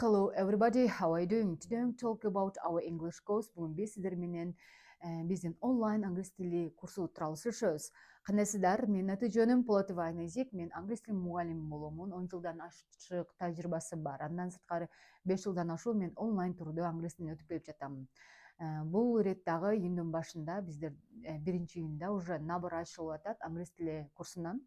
Hello everybody, how are you doing? Today I'm talk about our English course. Бүгін біз сіздер менен биздин онлайн англис тили курсу тууралуу сүйлөшөбүз. Кандайсыздар? Менин аты жөнүм Полотова Айназик. Мен англис тили мугалими боломун. 10 жылдан ашык тажрыйбасы бар. Андан сырткары 5 жылдан ашуун мен онлайн турдө англис тилин өтүп келип жатам. Бул ирет дагы июндун башында биздер 1-июнда уже набор ачылып атат англис тили курсунан.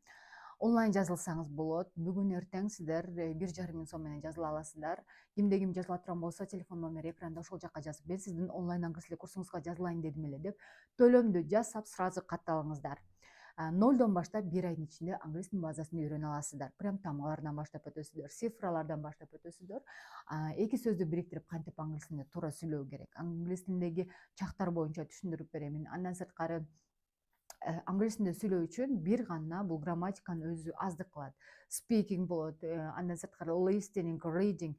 Онлайн жазылсаңыз болот. Бүгүн эртең сиздер 1,5 миң сом менен жазыла аласыздар. Кимде ким жазыла турган болсо, телефон номери экранда ошол жакка жазып, мен сиздин онлайн англис тили курсуңузга жазылайын дедим эле деп төлөмдү жасап сразу катталыңыздар. 0дон баштап 1 айдын ичинде англис тилинин базасын үйрөнө аласыздар. Прям тамгалардан баштап өтөсүздөр, цифралардан баштап өтөсүздөр. Эки сөздү бириктирип кантип англис тилинде туура сүйлөө керек. Англис тилиндеги чактар боюнча түшүндүрүп беремин. Андан сырткары англис тилинде сүйлөө үчүн бир гана бул грамматиканын өзү аздык кылат. Speaking болот, андан сырткары listening, reading.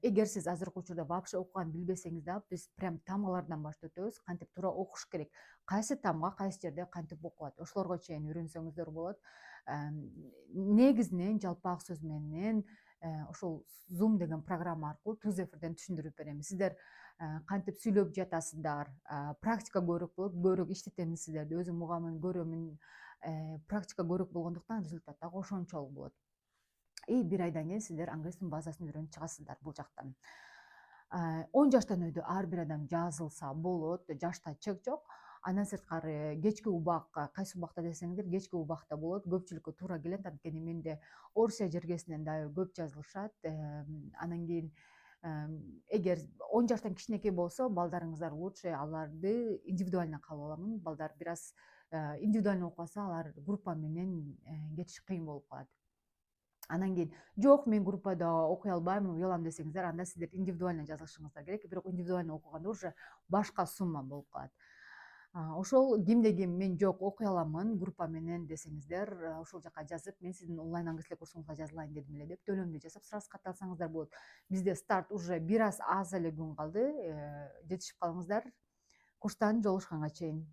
Эгер сиз азыркы учурда вообще окуган билбесеңиз да, биз прям тамгалардан баштап өтөбүз, кантип туура окуш керек. Кайсы тамга кайсы жерде кантип окулат, ошолорго чейин үйрөнсөңүздөр болот. Негизинен жалпак сөз менен ошол Zoom деген программа аркылуу түз эфирден түшүндүрүп берем. Сиздер кантип сүйлөп жатасыздар, практика көбүрөөк болот, көбүрөөк иштетемин сиздерди, өзүм угамын, көрөмүн, практика көбүрөөк болгондуктан результат дагы ошончолук болот. И 1 айдан кийин сиздер англис тилинин базасын үйрөнүп чыгасыздар бул жактан. 10 жаштан өйдө ар бир адам жазылса болот, жашта чек жок. Андан сырткары кечки убак, кайсы убакта десеңиздер, кечки убакта болот, көпчүлүккө туура келет. Анткени менде Орусия жергесинен дагы көп жазылышат. Анан кийин эгер 10 жаштан кичинекей болсо, балдарыңыздар лучше аларды индивидуально кабыл аламын. Балдар бир аз индивидуально окубаса, алар группа менен кетиш кыйын болуп калат. Анан кийин жок, мен группада окуй албайм, уялам десеңиздер, анда сиздер индивидуально жазылышыңыздар керек. Бирок индивидуально окуганда уже башка сумма болуп калат. Ошол кимде ким мен жок окуй аламын группа менен десеңиздер, ошол жака жазып, мен сиздин онлайн англис тили курсуңузга жазылайын дедим эле деп төлөмдү жасап сразу катталсаңыздар болот. Бизде старт уже бир аз эле күн калды. Жетишип калыңыздар. Курстан жолугушканга чейин.